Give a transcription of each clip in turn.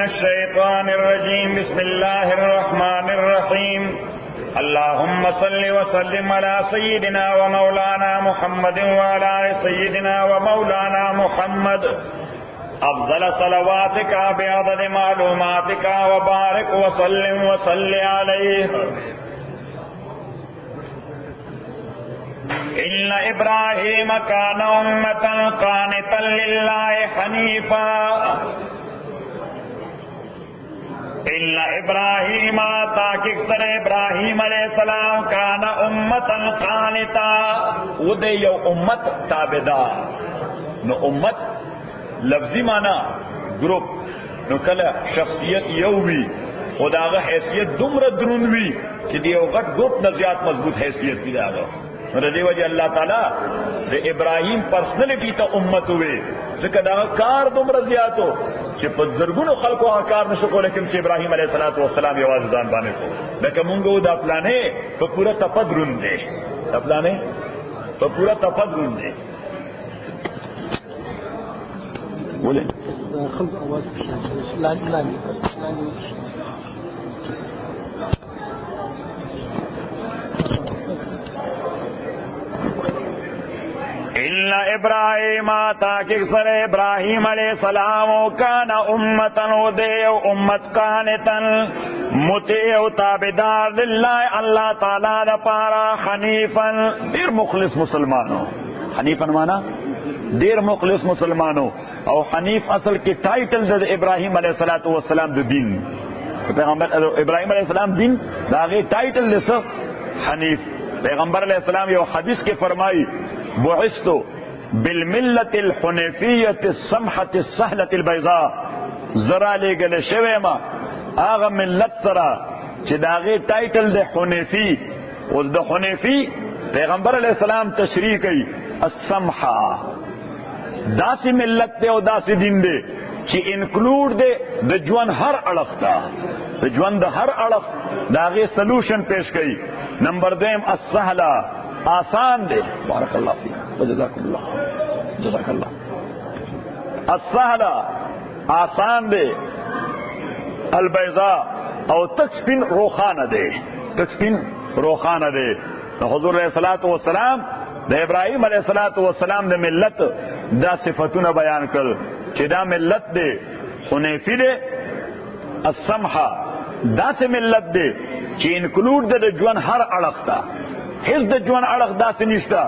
الشيطان الرجيم بسم الله الرحمن الرحيم اللهم صل وسلم على سيدنا ومولانا محمد وعلى سيدنا ومولانا محمد أفضل صلواتك بعدد معلوماتك وبارك وسلم وصل عليه إن إبراهيم كان أمة قانتا لله حنيفا إن إبراهيم تاکہ سر ابراہیم علیہ السلام کان امتا قانتا ودے یو امت تابدار نو امت لفظی مانا گروپ نو کلا شخصیت یووی خداغا حیثیت دمر درونوی کہ دیو غٹ گروپ نزیات مضبوط حیثیت کی داغا رضی وجہ اللہ تعالی دے ابراہیم پرسنلٹی تا امت ہوئے ذکر داغا کار دمر زیادو چې په زرګونو خلکو کار نشو کولای کوم چې ابراهیم علیه السلام یوازې ځان باندې کو لکه مونږ دا پلانې په پورا تفدرون دي دا پلانې په پورا تفدرون دي ولې خلق اواز إن إبراهيم تاکہ سر ابراہیم علیہ السلام کان امتن ودیو امت قانتن مطیع تابدار للہ اللہ تعالی دا پارا حنیفن دیر مخلص مسلمانوں حنیفن مانا دیر مخلص مسلمانوں او حنیف اصل کی ٹائٹل دا ابراہیم علیہ السلام دا دین پیغمبر ابراہیم علیہ السلام دین دا غیر ٹائٹل لسا حنیف پیغمبر علیہ السلام یو حدیث کے فرمائی بعثت بالملة الحنيفية السمحة السهلة البيضاء زرا لے گلے شوے ما آغا ملت سرا چی داغی ٹائٹل دے حنیفی اس دے حنیفی پیغمبر علیہ السلام تشریح کی السمحة داسی ملت دے و داسی دین دے چی انکلوڈ دے دے جوان ہر اڑخ دا دے جوان دے ہر اڑخ داغی سلوشن پیش کی نمبر دیم السہلہ آسان دے بارک اللہ فی جزاک اللہ جزاک اللہ السہلہ آسان دے البیضاء او تکسپن روخانہ دے تکسپن روخانہ دے حضور علیہ السلام دے ابراہیم علیہ السلام دے ملت دا صفتون بیان کر چی دا ملت دے حنیفی دے السمحہ دا سے ملت دے چی انکلوڈ دے جوان ہر اڑختا حس د جوان اڑخ داسې نشتا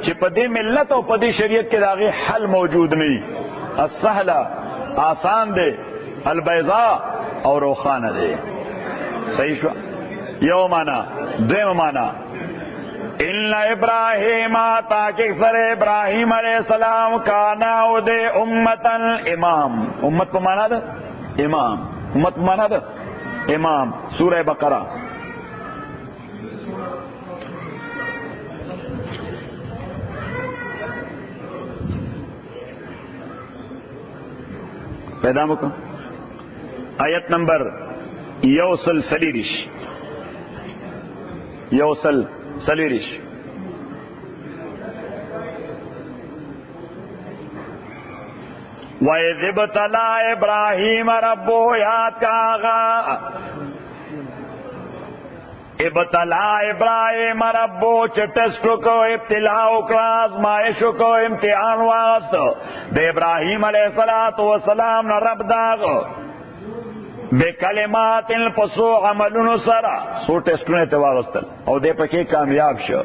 چې په دې ملت او په دې شریعت کې داغه حل موجود نه السهله آسان دی البیضاء او روخانه دی صحیح شو یو معنا دویم معنا ان ابراهیم تاکہ سر ابراہیم علیہ السلام کانا ودے امتن امام امت په معنا ده امام امت په معنا ده امام سورہ بقرہ پیدا مکم آیت نمبر یوصل سلیرش یوصل سلیرش وَإِذِ ابْتَلَىٰ إِبْرَاهِيمَ رَبُّهُ یاد کا آغا ابتلا ابراہیم ربو چه ٹسٹو کو ابتلاؤ کو آزمائشو کو امتحان واغست دے ابراہیم علیہ السلام نا رب داغ بے کلمات پسو عملون سرا سو ٹسٹو نے تواغستل او دے پکی کامیاب شو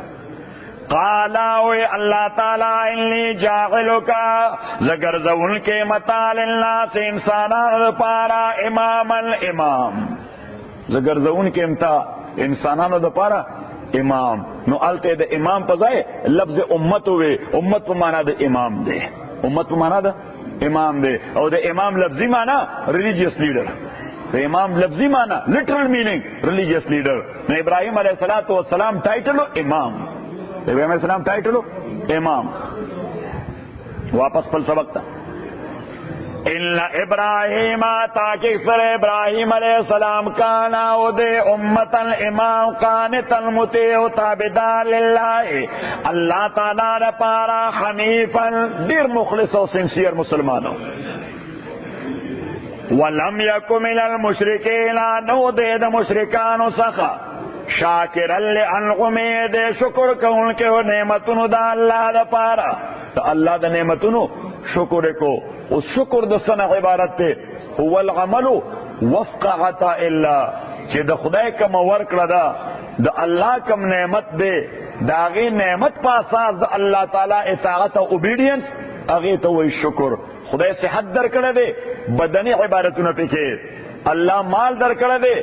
قالاوی اللہ تعالی انی جاغلو کا زگرزون کے مطال الناس انسانان پارا امام الامام زگرزون کے انسانانو دا پارا امام نو آلتے دا امام پزائے لفظ امت ہوئے امت پا مانا دا امام دے امت پا مانا دا امام دے او دا امام لفظی مانا ریلیجیس لیڈر دا امام لفظی مانا لٹرل میننگ ریلیجیس لیڈر نو ابراہیم علیہ السلام ٹائٹلو امام ابراہیم علیہ السلام ٹائٹلو امام واپس پل سبق تا ان ابراہیم تاکہ سر ابراہیم علیہ السلام کانا ودے امتن امام قانتن مطیع تابدار للہ اللہ تعالیٰ نے پارا حنیفن دیر مخلص و سنسیر مسلمانوں ولم یک من المشرکین نو دے دا مشرکانو سخا شاکرا لانعمه دے شکر کون کے نعمتونو دا اللہ دا پارا دا اللہ دا نعمتونو شکر کو اس شکر دا سن عبارت تے هو العمل وفق عطاء اللہ چی دا خدای کم ورکڑا دا اللہ کم نعمت دے دا غی نعمت پاساس دا اللہ تعالی اطاعت و اوبیڈینس اغی تو وہی شکر خدای صحت در کڑے دے بدنی عبادتوں پہ کے اللہ مال در کڑے دے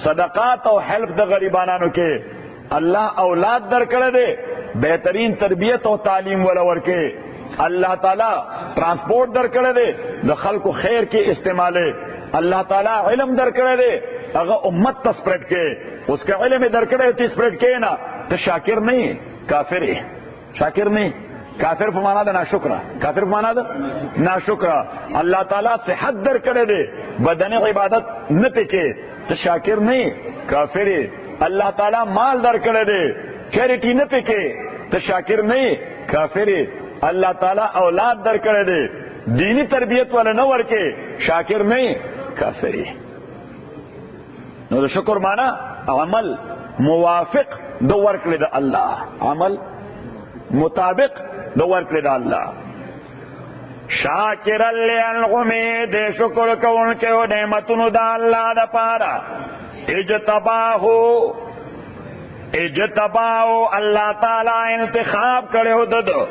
صدقات و حلف دا غریبانانو کے اللہ اولاد در کڑے دے بہترین تربیت و تعلیم ولور کے اللہ تعالی ٹرانسپورٹ در کڑے دے دا خلق و خیر کے استعمالے اللہ تعالی علم در کڑے دے اگر امت تا سپریڈ کے اس کے علم در کڑے تی سپریڈ کے نا تو شاکر نہیں کافر ہے شاکر نہیں کافر فمانا دا ناشکرہ کافر فمانا دا ناشکرہ اللہ تعالیٰ صحت در کرے دے بدن عبادت نہ پکے تو شاکر نہیں کافر ہے اللہ تعالیٰ مال در کرے دے چیریٹی نہ پکے تو شاکر نہیں کافر ہے اللہ تعالیٰ اولاد در کرے دے دینی تربیت والا نہ ورکے شاکر نہیں کافر ہے نو شکر مانا عمل موافق دو ورکلے دا اللہ عمل مطابق دو ورکلے دا اللہ شاکر لانعمه دے شکر کون کے نعمتونو دا اللہ دا پارا اجتباہو اللہ تعالی انتخاب کرے ہو ددو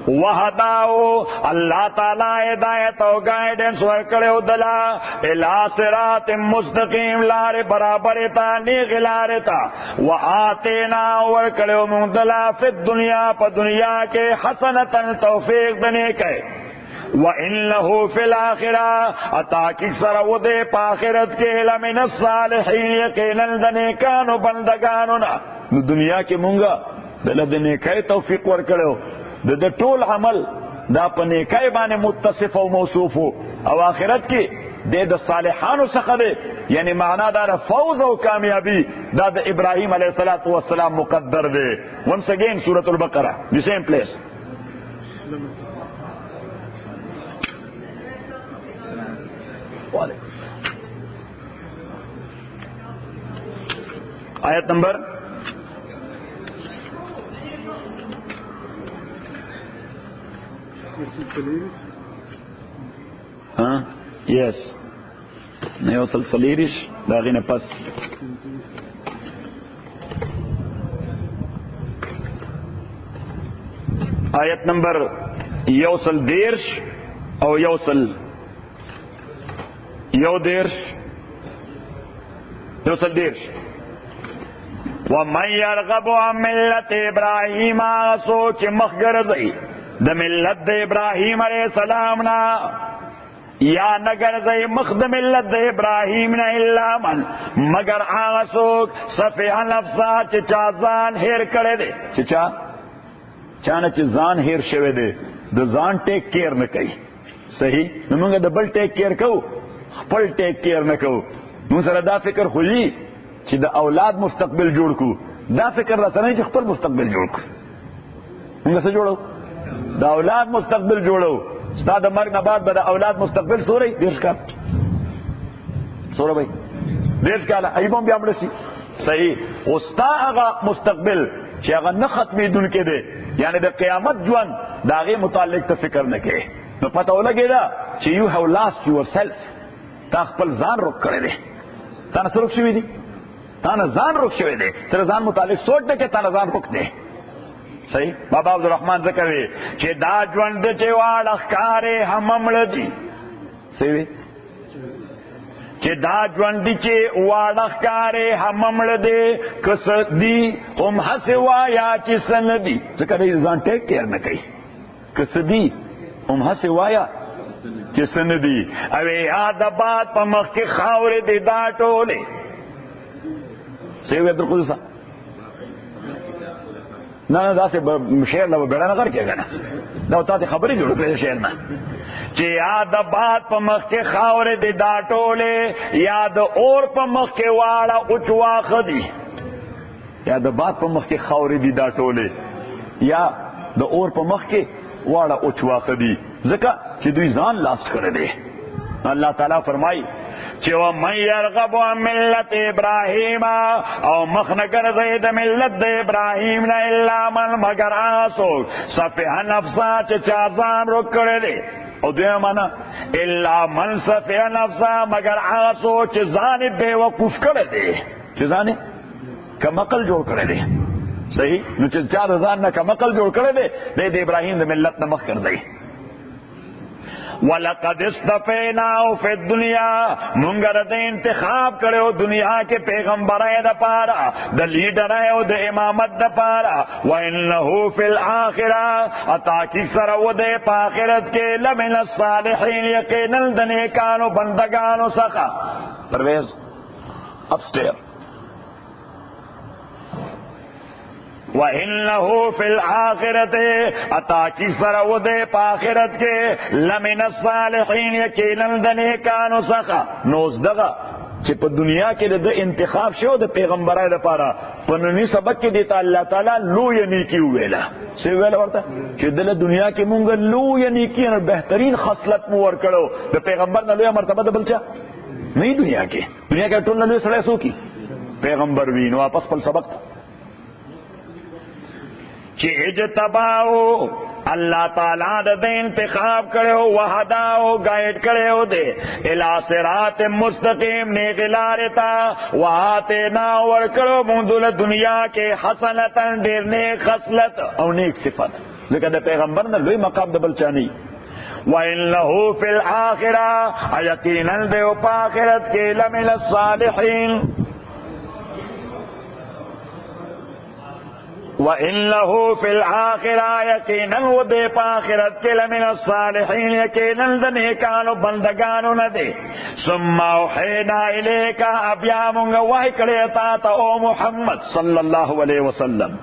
وحداو اللہ تعالی ہدایت و گائیڈنس ورکڑے ہو دلا الى صراط مستقیم لار برابر تا نیغ لار تا وآتینا ورکڑے ہو من دلا فی الدنیا پا دنیا کے حسنتا توفیق دنے کے وَإِنَّهُ فِي الْآخِرَةِ اتاکی سرو دے پاخرت کے لمن الصالحین یقیناً دنے کانو بندگانونا دنیا کے منگا دل دنے کے توفیق ورکڑے ہو دا ټول عمل دا پنیکای باندې متصف او موصوف او آخرت کې د صالحانو څخه دی یعنی معنا دا فوز او کامیابی دا د ابراهیم علیه السلام مقدر دی. once again سورۃ البقرہ the same place آیت نمبر یس نیو سلسلیرش داغین پس آیت نمبر یوسل دیرش او یوسل یو دیرش یوسل دیرش وَمَنْ يَرْغَبُ عَنْ مِلَّةِ إِبْرَاهِيمَ سوچ مخگر زئی د ملت د ابراہیم علیہ السلام نا یا نگر زی مخد ملت د ابراہیم نا الا من مگر آغا سوک صفیح نفسا چچا زان ہیر کرے دے چچا چانا چی زان ہیر شوے دے د زان ٹیک کیر نکئی صحیح نمونگا د بل ٹیک کیر کو خپل ٹیک کیر نکو نمون سر دا فکر خوشی چی د اولاد مستقبل جوڑ کو دا فکر رسا نہیں چی خپل مستقبل جوڑ کو مونگا سے جوڑو دا اولاد مستقبل جوڑو ستا دا مرگ نباد با دا اولاد مستقبل سو رہی دیش کا سو رہا بھائی دیش کا ایبون بیام رسی صحیح استا اگا مستقبل چی اگا نختمی دن کے دے یعنی دا قیامت جوان دا اگے متعلق تا فکر نکے نو پتہ ہو لگے دا چی you have lost yourself تا خپل زان رک کرے دے تا نسا رک شوی دی تا نا زان رک شوی دے تیرا زان متعلق سوچ دے کہ تا نا زان رک دے صحیح بابا عبدالرحمن ذکر وی چی دا جوند چی واڑ اخکارے ہممڑ دی صحیح چی دا جوند چی واڑ اخکارے ہممڑ دے کس دی ام حسوا یا چی سن دی ذکر وی زان ٹیک کیر نکئی کس دی ام حسوا یا چی سن دی اوی یاد بات پا مخ کی خاور دی دا ٹولے صحیح عبدالقدسہ نا دا سے شعر لو بیڑا نہ کر کے گنا دا تا تے خبریں جوڑ کے شعر نا چی یاد بات پ مخ کے خاور دی دا ٹولے یاد اور پ مخ کے واڑا اچوا خدی یاد بات پ مخ کے خاور دی دا ٹولے یا د اور پ مخ کے واڑا اچوا خدی زکا چی دوی زان لاست کرے دے اللہ تعالیٰ فرمائی چې ومن يرغب عن ملت ابراهیم او مخنگر زید ملت د ابراهیم نه الا من مگر آسو صفح نفسا چې چا ځان روکړی دی. او دوی مانا الا من صفح نفسا مگر آسو چې ځان بے وقوف کړی دی، چې ځان کمقل جوړ کړی دی. صحیح نو چې چا ځان نه کمقل جوړ کړی دی د ابراهیم د ملت نه مخ کړ دی. وَلَقَدْ اصْطَفَيْنَاهُ فِي الدُّنْيَا مونږ د انتخاب کړو دنیا کې پیغمبرای د پاره د لیډرای او د امامت د پاره. وَإِنَّهُ فِي الْآخِرَةِ اتا کی سره و د آخرت کې لمن الصالحین یقینا د نیکانو بندگانو څخه. پرویز اپسٹیئر وَإِنَّهُ فِي الْآخِرَةِ اتا کی سره و د آخرت کې لمن الصالحین یقینا د نیکانو څخه. نوز دغه چې په دنیا کې د انتخاب شو د پیغمبرای لپاره په نومي سبق کې دیتا الله تعالی لوی نیکی ویلا. څه ویل ورته چې د دنیا کې مونږ لوی نیکی او بهترین خصلت مو ورکړو. د پیغمبر نه لوی مرتبه د بلچا نه دنیا کې ټول نه لوی سره سو کی پیغمبر وینو واپس په سبق چې اجتباو اللہ تعالیٰ د انتخاب کړو وحداو گائیڈ کړو دے الی صراط مستقیم نیک لارې تا واتینا ورکړو مونږ دنیا کې حسنتن ډېر نیک خصلت او نیک صفت. ځکه د پیغمبر نه لوی مقام د بل چا نه. وَإِنَّهُ فِي الْآخِرَةِ یقینا د په آخرت کې لمن الصالحین. وَإِنَّهُ فِي الْآخِرَةِ یقینا و دے پا آخرت کے لمن الصالحین یقینا د نیکانو بندگانو نه دے. ثم اوحینا الیک بیا مونږ وحی کړی تا ته او محمد صلی الله علیه وسلم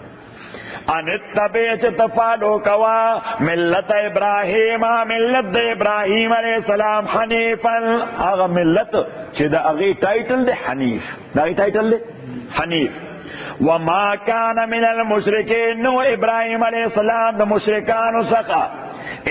ان اتبع چتفالو کوا ملت ابراہیم ملت د ابراہیم علیہ السلام حنیفا هغه ملت چې د هغه ټایټل دی حنیف. دا ټایټل دی حنیف. وما كان من المشركين نو ابراہیم علیہ السلام د مشرکانو څخه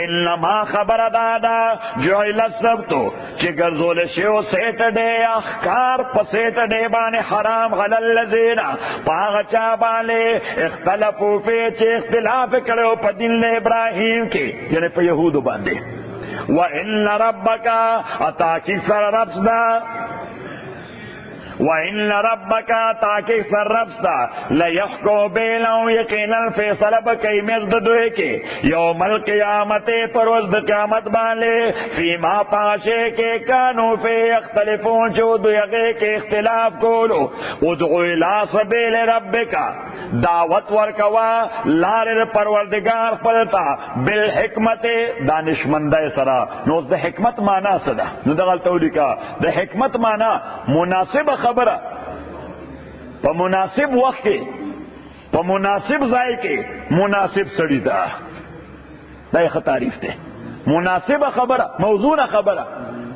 انما خبر دادا جعل السبت چې ګرځول شو سیټرډے اخکار په سیټرډے باندې حرام غل الذین پاغه چا باندې اختلافو په چې اختلاف کړو په دین ابراہیم کې یعنی په يهودو باندې. وان ربک اتا کی سر ربنا وَإِنَّ رَبَّكَ تاکہ سر ربستا لَيَحْكُمُ بَيْنَهُمْ یقینا فیصلہ بکئی مرد دوئے کے یوم القیامت پروز د قیامت والے فیما پاشے کے کانو فی اختلفون جو دوئے کے اختلاف کولو. ادعو الی سبیل ربک دعوت ورکوا لار پروردگار پلتا بالحکمت دانشمندہ سرا. نو د حکمت معنی صدا نو دغل تولیکا د حکمت معنی مناسب خبره په مناسب وخت کې په مناسب ځای کې مناسب سړی دا دا یې تعریف ده. مناسب خبره موزون خبره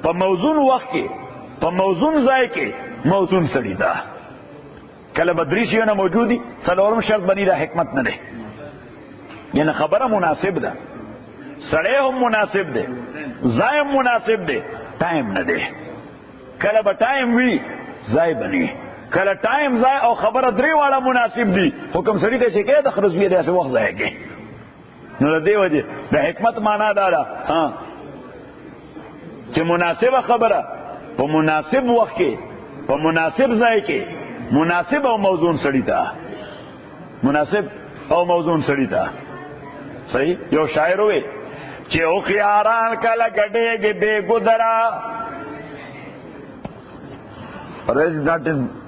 په موزون وخت کې په موزون ځای کې موزون سړی دا. کله بدري شیونه موجودي څلورم شرط بنی دا حکمت نه ده. یعنی خبره مناسب ده سړی هم مناسب ده ځای هم مناسب ده ټایم نه ده. کله به ټایم وي ځای بنی کله ټایم ځای او خبره درې واړه مناسب دي. حکم سړي ته چې کې د خرزوی داسې وخت ځای کې نو د دې وجه د حکمت معنا دا ده چې مناسبه خبره په مناسب وخت کې په مناسب ځای کې مناسب او موزون سړي ته مناسب او موزون سړي ته. صحیح. یو شاعر وې چې او خياران کله ګډېږي بے ګدرا.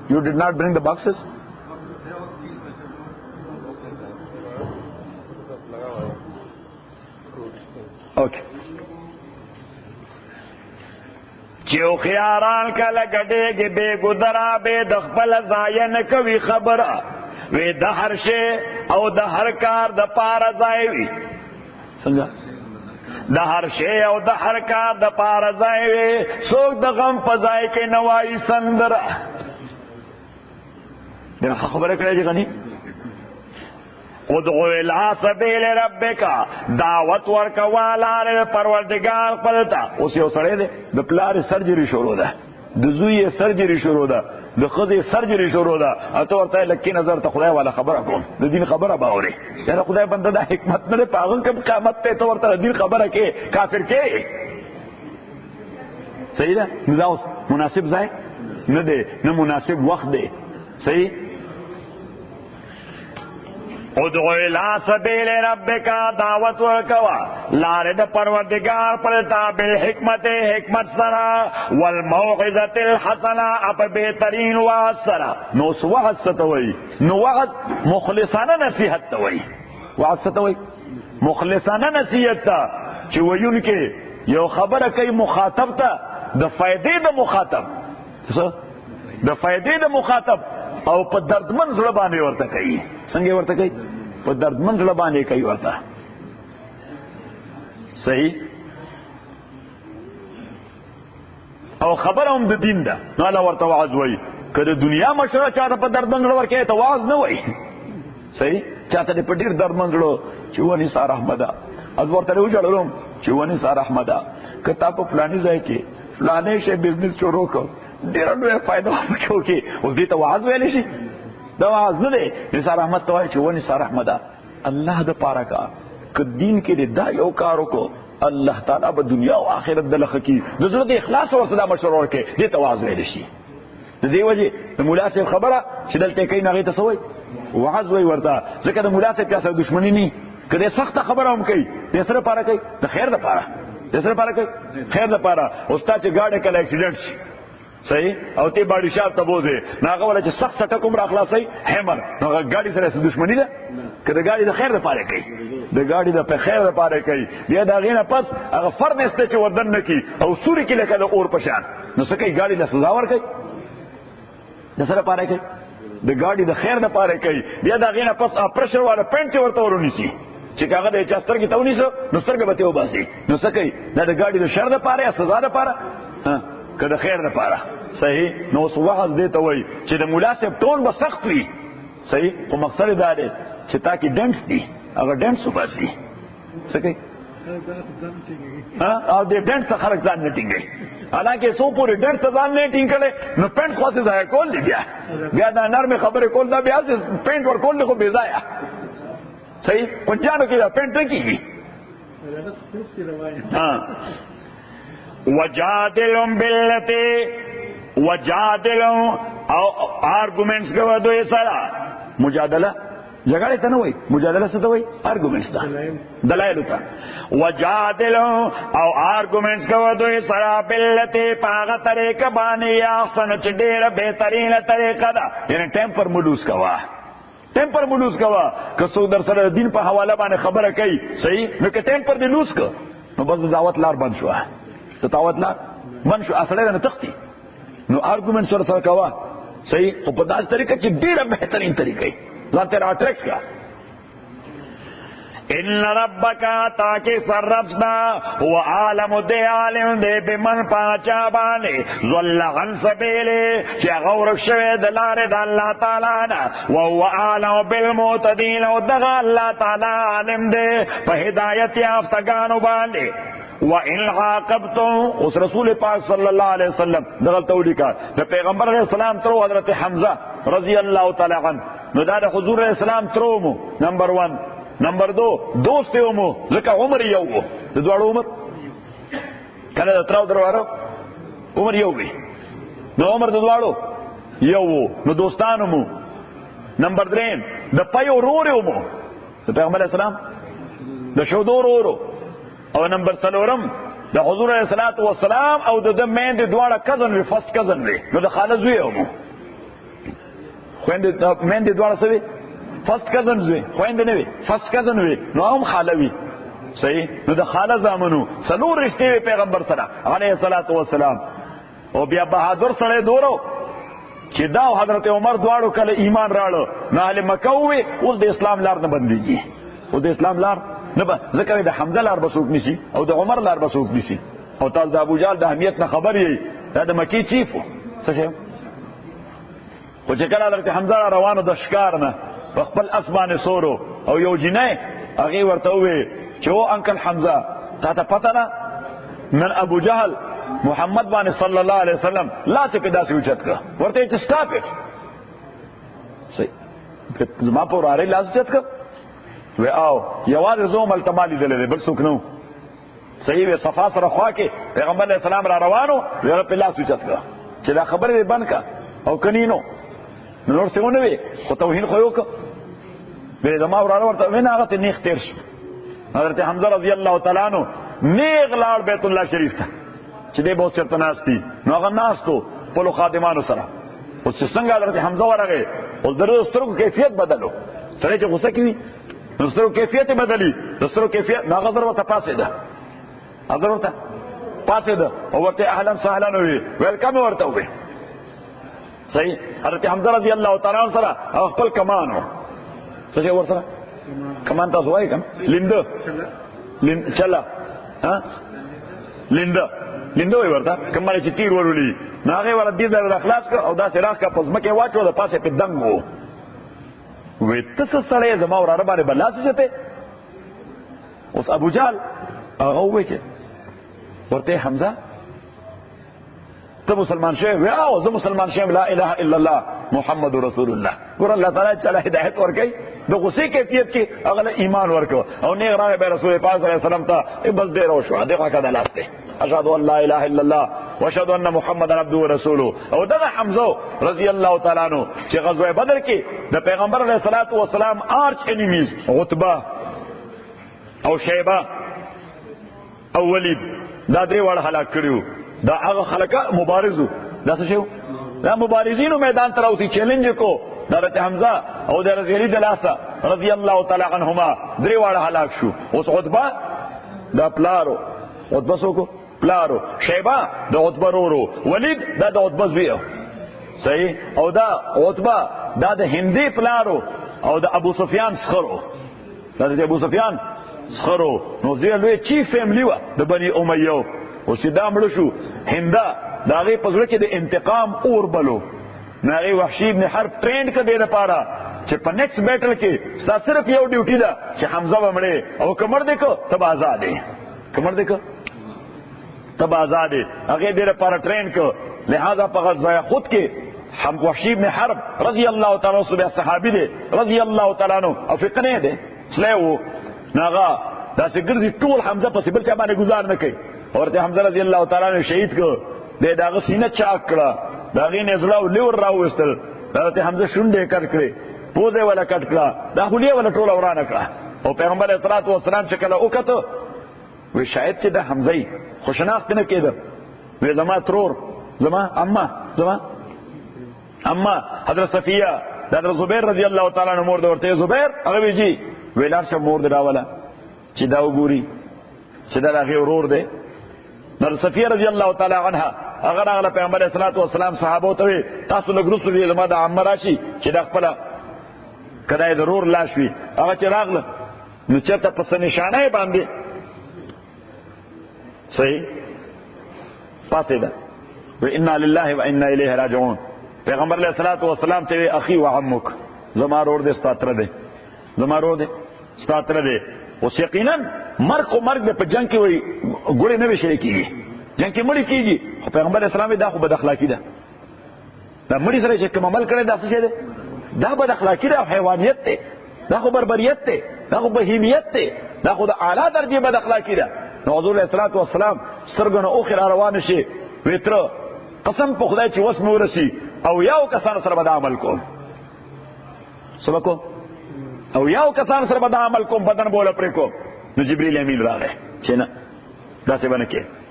You did not bring the boxes? Okay. چیو خیاران کله ګډېږي بے ګدرا بے د خپل ځای نه کوي خبره وې د هر شی او د هر کار د پاره ځای وي. څنګه د هر شی او د هر کار د پاره ځای وي. څوک د غم په ځای کې نوایي سندره دغه خبره کړې چې غني ادعو الى سبیل ربک دعوت ورکوا لار پروردگار خپلتا. اوس یو سړی دی د پلار سرجری شروع ده، د زوی سرجری شروع ده، د خدای سرجری شروع ده، اته ورته لکه نظر ته خدای والا خبره کوم د دین خبره باوري یاره خدای بنده د حکمت نه پاغل کم قیامت ته ورته دین خبره کې کافر کې. صحیح ده؟ نو دا اوس مناسب ځای نه دی، نه مناسب وخت دی. صحیح. ادعو الى سبیل ربک دعوت ورکوا لار د پروردگار پرتا بالحکمت حکمت سرا والموعظه الحسنه اپ بهترین واعظ سرا. نو واعظ ستوي، نو واعظ مخلصانه نصیحت توي. واعظ ستوي مخلصانه نصیحت تا چې ویونکې یو خبره کوي مخاطب ته د فائدې د مخاطب، د فائدې د مخاطب او په دردمن زړه باندې ورته کوي. څنګه ورته کوي؟ په دردمن زړه باندې کوي ورته. صحیح. او خبره هم د دین ده، نو الله ورته واعظ وایي. که د دنیا مشره چاته په دردمن زړه ورکوي ته واعظ نه وایي. صحیح. چاته په ډېر دردمن زړه چې ونی سار احمده از ورته وجړلم چې ونی سار احمده که تا په فلاني ځای کې فلانه شی بزنس شروع کړ ډېره لویه فایده وکړي، اوس دې ته واعظ ویلی شي؟ دا واعظ نه دی. نثار احمد ته وایي چې و نثار احمده الله د پاره کا که دین کې دې دا یو کار وکړو الله تعالی به دنیا او آخرت د لخه کي د زړه د اخلاص ورته دا مشوره ورکړي، دې ته واعظ ویلی شي. د دې وجې د ملا صاحب خبره چې دلته کوي هغې ته څه وایي؟ واعظ وایي ورته. ځکه د ملا صاحب چا سره دښمني نه، که دې سخته خبره هم کوي دې سره لپاره کوي د خیر لپاره، دې سره لپاره کوي خیر لپاره. استاد چې ګاډی کله اکسیډنټ شي صحیح او ته باډي شاپ ته بوزه ناغه ولا چې سخت ټکم را خلاصي همر نو ګاډي سره دښمنی ده، کله ګاډي د خیر لپاره کوي، د ګاډي د په خیر لپاره کوي. بیا دا غینه پس هغه فرد نشته چې وردن نکي او سوري کې لکه د اور پشان نو څه کوي ګاډي له سزا ور کوي، د سره لپاره کوي د ګاډي د خیر لپاره کوي. بیا دا غینه پس پرشر والا پینټ ورته ورونیسي چې هغه د چستر کې تونیسو نو سترګه به ته وباسي، نو څه کوي دا د ګاډي د شر لپاره یا سزا لپاره که د خیر لپاره. صحیح. نو اوس واعظ دې ته وایي چې د ملا صاحب ټول به سخت وي. صحیح. خو مقصد دا دی چې تا کې ډنټس دي هغه ډنټس وباسي. څه کوي؟ او دې ډنټس ته خلک ځان نه ټینګوي، حالانکه څو پورې ډنټس ته ځان نه ټینګ کړی نو پینټ خو ځای کول دي، بیا دا نرمې خبرې کول دا بیا پینټ ورکول دي خو بې ځایه. صحیح. پنجانو کې دا پینټ نه کېږي. وجادلهم بالتي وجادلهم او آرگومنٹس کو دوی سرا مجادله جګړه ته نه وای، مجادله څه ته وای؟ آرګومنټس ته، دلایل ته. وجادلهم او آرګومنټس کو دوی سرا بالتي پاغه طریقه باندې احسن چې ډیره بهترینه طریقه ده، یعنی ټیمپر مولوس کوا، ټیمپر مولوس کوا. که څوک در سره دین په حواله باندې خبره کوي صحیح، نو که ټیمپر دې لوس کو نو بس دعوت لار بند شو، دعوت لار بند شو، اصله نه تختی. نو آرګومنټ سره کوا صحیح، خو په داسې طریقه چې ډیره بهترین طریقه ځان ته راټریکټ کا. ان ربک تاکي سربنا هو عالم دے عالم دے بمن پاچا باندې ذل عن سبیل چې غور شوه د لارې د الله تعالی نه، او هو عالم بالمعتدین او دغه الله تعالی عالم دے په هدایت یافتگانو باندې. وَإِنْ عَاقَبْتُمْ اس رسول پاک صلی اللہ علیہ وسلم دغل تولی کا دا پیغمبر علیہ السلام ترو حضرت حمزہ رضی اللہ تعالی عنہ نو دا حضور علیہ السلام ترو مو نمبر 1. نمبر 2 دوست مو ځکه عمر یو وو، د دوړو عمر کله د تراو دروارو عمر یو وی، نو عمر د دوړو یو وو، نو دوستانو مو. نمبر 3 د پيو رورو مو د پیغمبر علیہ السلام د شودو رورو. او نمبر 4 د حضور علیہ الصلوۃ والسلام او د مین د دواړه کزن وی، فرست کزن وی، نو د خاله زوی مو خويند د مین د دواړه سوي فرست کزن وی، خويند نه وی فرست کزن وی، نو هم خاله وی صحیح. نو د خاله زامنو څلور رشته پیغمبر سره علیہ الصلوۃ والسلام. او بیا بہادر سره دورو چې دا حضرت عمر دواړو کله ایمان راړو، نه اهل مکه وی اوس د اسلام لار نه بنديږي، او د اسلام لار نه به ذکر د حمزه لار بسوک نشي او د عمر لار بسوک نشي. او تاسو د ابو جهل د اهمیت نه خبر یې، دا د مکی چیف څه شي. خو چې کله حضرت حمزه روانو د ښکار نه په خپل اسمان سورو او یو جنای هغه ورته وې چې او انکل حمزه تا ته پته نه نن ابو جهل محمد باندې صلی الله علیه وسلم لاس په داسې اوچت کړ ورته چې سٹاپ اټ صحیح زما په واره لاس اوچت کړ و او یوازې زوم التمالی دلې بل څوک نو صحیح وي صفا سره خوا کې پیغمبر علیه السلام را روانو هغه په لاس اوچت کړ چې دا خبره بند کا او کنينو نور څه ونه وي خو توهین خو یو ک به زما وراره ورته وینا هغه ته نیخ تیر شو حضرت حمزه رضی الله تعالی عنہ نیغ لاړ بیت الله شریف ته چې دې به چرته ناشتي نو هغه ناستو په خادمانو سره اوس څنګه حضرت حمزه ورغه اوس درو سترګو کیفیت بدلو سره چې غوسه کوي نو سترګو کیفیت بدلی سترګو کیفیت هغه ضرورت پاسه ده ضرورت پاسه ده او ورته اهلا سهلا وی ویلکم ورته وی صحیح حضرت حمزه رضی الله تعالی عنہ سره خپل کمانو څه ور سره کمان تاسو وای کوم لینده چلا ها لینده وای ورته کومه چې تیر ورولي ناغه ور دې در اخلاص کړ او دا سراخ کا پزمکه واچو د پاسه په دنګو وې تاسو سره زما وراره باندې بلاس شته اوس ابو جهل هغه وای چې ورته حمزه ته مسلمان شې و او زه مسلمان شې لا اله الا الله محمد رسول الله ګور الله تعالی چې هدایت ورکړي د غصې کیفیت کې هغه ایمان ورکو او نه راغی به رسول پاک صلی الله علیه وسلم ته بس ډیر او شو دغه کده لاسته اشهد ان لا اله الا الله واشهد ان محمدا عبده ورسوله او دغه حمزه رضی الله تعالی عنہ چې غزوه بدر کې د پیغمبر علیه الصلاۃ والسلام آرچ انیمیز عتبہ او شیبہ او ولید دا درې وړ هلاک کړیو دا هغه خلک مبارزو دا څه شو دا مبارزینو میدان ته راوتی چیلنج کو حضرت حمزه او د رضی دلاسه رضی الله تعالی عنهما درې واړه هلاک شو اوس عتبہ دا پلارو عتبہ سوکو پلارو شیبہ د عتبہ رورو ولید دا د عتبہ زویو صحیح او دا عتبہ دا د هندي پلارو او د ابو سفیان سخرو دا د ابو سفیان سخرو نو زیه لوی چیف فیملی وا د بنی امیه او چې دا مړ شو هندا دا غي پزړه کې د انتقام اور بلو ناغي وحشی ابن حرب ټرینډ کړي لپاره چې په نیکسټ بیٹل کې ستا صرف یو ډیوټي ده چې حمزه ومړي او کمر دکو تب آزاد دی کمر دکو تب آزاد دی هغه دې لپاره ټرین کو لہذا په غزوه خود کې هم وحشی ابن حرب رضی الله تعالی عنہ صحابي دی رضی الله تعالی عنہ او فقنه دی سلو ناغا دا څنګه ټول حمزه په سیبل چا باندې گزار نه کوي ورته حمزه رضی الله تعالی عنہ شهید کو دې داغه سینه چاک کړه داغه نزلاو لور راوستل حضرت حمزه شونډه کټ کړې پوزه ولا کټ کړه دا خلیه ولا ټول ورانه کړه او پیغمبر صلی الله علیه وسلم چې کله وکړه وی شاید چې د حمزه خوشناخت نه کېده وی زما ترور زما اما حضرت صفیه حضرت زبیر رضی الله تعالی عنہ مور ورته زبیر هغه ویجی ویلار شه مور دراوله چې دا وګوري چې دا هغه ورور دی نو صفیه رضی الله تعالی عنها اگر هغه پیغمبر صلی الله علیه وسلم صحابه ته تاسو له ګرځو دی زما د عمه راشي چې د خپل کدای ضرور لاش وي هغه چې راغله نو چرته په نشانه باندې صحیح پاتې ده و انا لله و انا الیه راجعون پیغمبر علیه الصلاۃ والسلام ته اخي و عمک زما ورور دې ستاتره دي زما ورور دې ستاتره دي اوس یقینا مرګ په جنگ کې وي ګورې نه وشي کیږي جنگ کې مړی کیږي خو پیغمبر اسلام دا خو بد اخلاقی ده دا مړی سره چې کوم عمل کړي دا څه ده دا بد اخلاقی ده او حیوانیت ده دا خو بربریت ده دا خو بهیمیت ده دا خو د اعلی درجه بد اخلاقی ده نو حضور علیه الصلاۃ والسلام سترګنه اوخر روان شي وتر قسم په خدای چې وس مې ورسي او یو کسان سره بد عمل کوم سبقو او یو کسان سره بد عمل کوم بدن بوله پرې کوم نو جبرئیل امین راغی چې نه دا څه باندې کې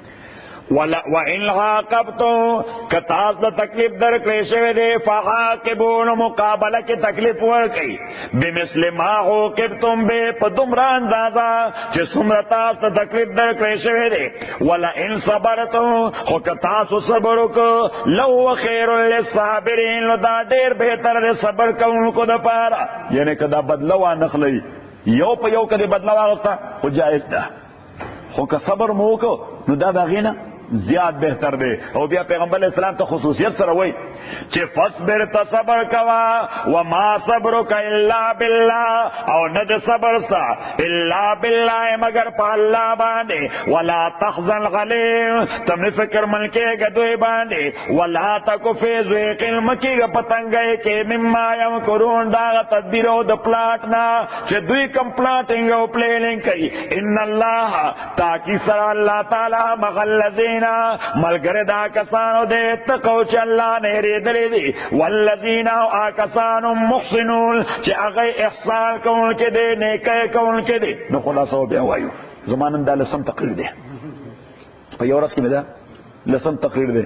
وَإِنْ عَاقَبْتُمْ کتاس د تکلیف در کړی شوی دی فعاقبون مقابله کې تکلیف ورکړي بمثل ما عوقبتم به په دومره اندازه چې څومره تاسو ته تکلیف در کړی شوی دی ولئن صبرتم خو که تاسو صبر وکړو لهو خیر للصابرین نو دا ډېر بهتر دی صبر کوونکو دپاره یعنې که دا بدله وانخلئ یو په یو که دې بدله واغسته خو جایز ده خو که صبر مو وکړو نو دا د هغې نه زیاد بهتر دی. او بیا پیغمبر علیہ السلام ته خصوصیت سره وای چې فصبر تصبر کوا وما صبرک الا بالله، او نه د صبر سا الا بالله مگر په الله باندې. ولا تحزن علیهم، تم فکر من کې غدوی باندې. ولا تک فی ذیق مکیږه پتنګای کې مما یمکرون، دا تدبیر او د پلاټ نه چې دوی کم پلاټینګ او پلانینګ کوي. ان الله تاکي سره الله تعالی مغلذین ملګری دا کسانو دې تقو چې الله نه ریدلې دي. والذین آکسان محسنون چې هغه احسان کوونکي دي، نیکي کوونکي دي. نو خلاصو بیا وایو زمانن دا لسم تقریر دی په یو ورځ کې دا لسم تقریر دی.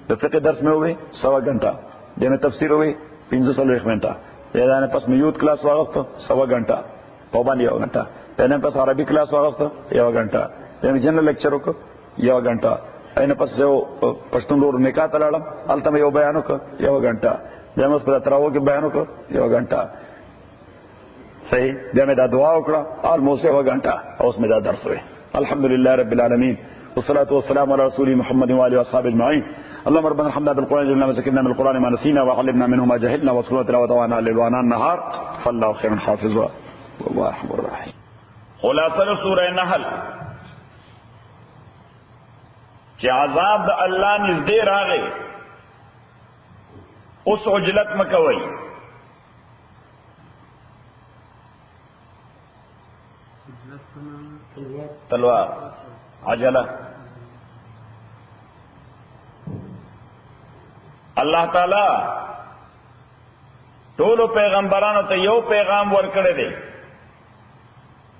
د فقه درس مې وې 100 غنټه، د مې تفسیر وې 15 غنټه، دا نه پس مې یوت کلاس واغسته 100 غنټه په باندې 1 غنټه، دا نه پس عربي کلاس واغسته 1 غنټه، دا مې جنرال لیکچر وکړ 1 غنټه، اینه پس یو پښتون لور نکاح ته لاړم الته یو بیان وکړ 1 غنټه، دا مې په تراو کې بیان وکړ 1 غنټه. صحیح، بیا مې دا دعا وکړه الموس 1 غنټه، اوس مې دا درس وې. الحمدلله رب العالمین والصلاة والسلام على رسول محمد وآله وأصحابه أجمعين. اللهم ربنا الحمد بالقرآن جلنا وذكرنا من القرآن ما نسينا وعلمنا منه ما جهلنا وصلنا تلاوته الليل وآناء النهار فالله خير حافظا والله أرحم الراحمين. خلاصة سورة النحل چې عذاب د الله نږدې راغی، اوس عجلت مکوئ. تلوار عجله. الله تعالی ټولو پیغمبرانو ته یو پیغام ورکړی دی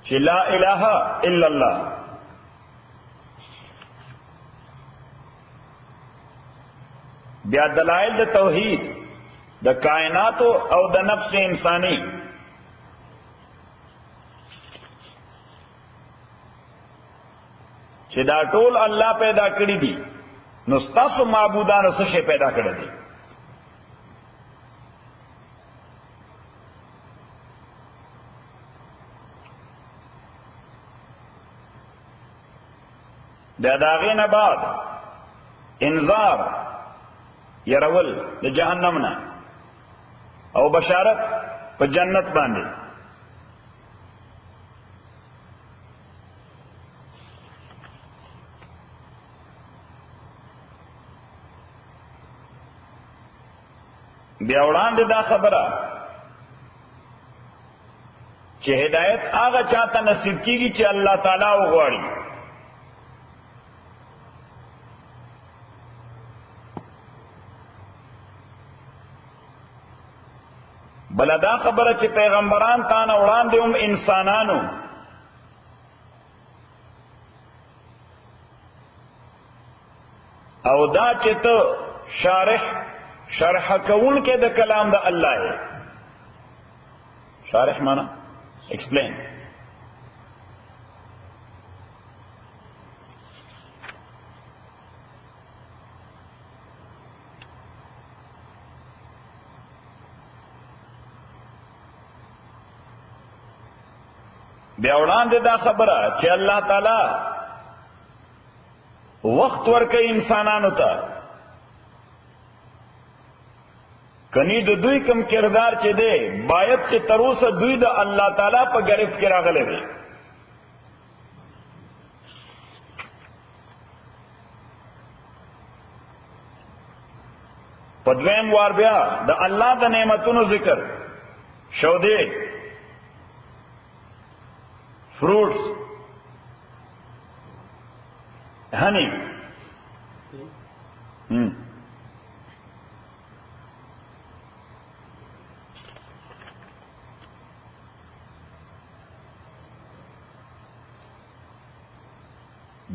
چې لا اله الا الله. بیا دلائل د توحید د کائنات او د نفس انسانی. چې دا ټول الله پیدا کړی دي، نو ستاسو معبودانو څه شی پیدا کړی دي؟ بیا د هغې نه بعد انذار يرول د جهنم نه او بشارت په جنت باندې. بیا وړاندې دا خبره چې هدایت هغه چاته نصیب کیږي چې الله تعالی وغواړي. بل دا خبره چې پیغمبران تا نه وړاندې هم انسانانو او دا چې ته شرح کول کې د کلام د الله ہے. شارح مانا ایکسپلین. بیا وړاندې دا خبره چې الله تعالی وخت ورکړي انسانانو ته، کنی د دوی کم کردار چې دی باید چې تر اوسه دوی د الله تعالی په گرفت کې راغلي دي. په دویم وار بیا د الله د نعمتونو ذکر شو دی، فروٹس، ہنی،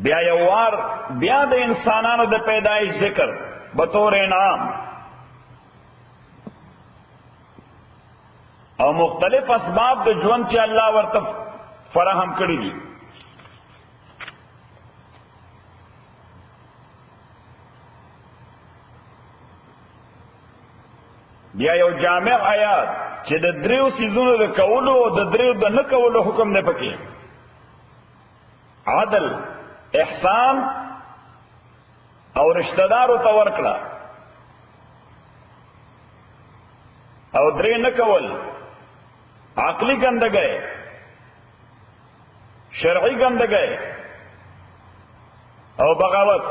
بیا یوار بیا د انسانانو د پیدائش ذکر بطور انعام او مختلف اسباب د ژوند چې الله ورته فراهم کړی دي. بیا یو جامع آیات چې د دریو سیزونو د کولو او د دریو د نه کولو حکم نه پکې، عدل، احسان او رشتہ دارو ته ورکړه او درې نه کول عقلی ګندګي شرعي ګندګي او بغاوت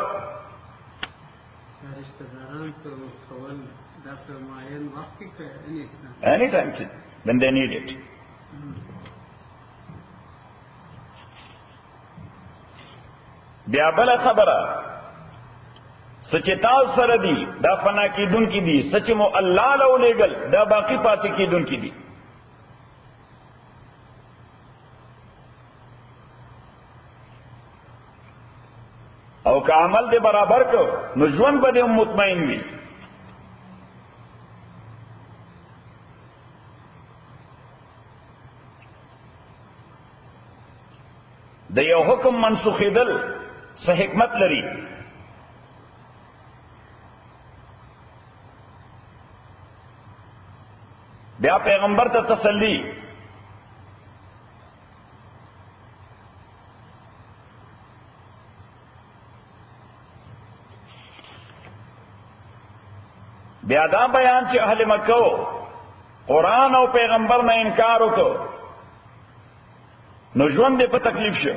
رشتہ داران کول دا په معین وخت کې any time when they need it. بیا بل خبره سچ تاسو سره دي دا فنا کیدون کی دي سچ مو الله له لګل دا باقی پاتې کیدون کی دي او که عمل دې برابر کو نو ژوند به دې مطمئن وي د یو حکم منسوخیدل څه حکمت لري بیا پیغمبر ته تسلی بیا دا بیان چې اهل مکه قرآن او پیغمبر نه انکار وکړو نو ژوند دې په تکلیف شو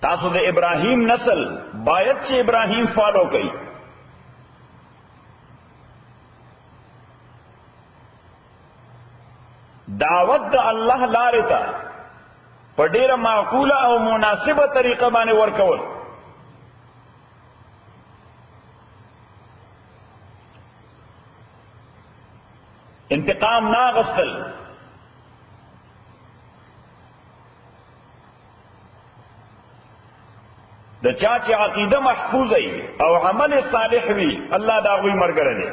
تاسو د ابراهیم نسل باید چې ابراهیم فالو کړي دعوت د الله لارې ته په ډیره معقوله او مناسبه طریقه باندې ورکول انتقام نه غستل د چا چې عقیده محفوظ وي او عمل صالح وي الله دا غوي مرګره دي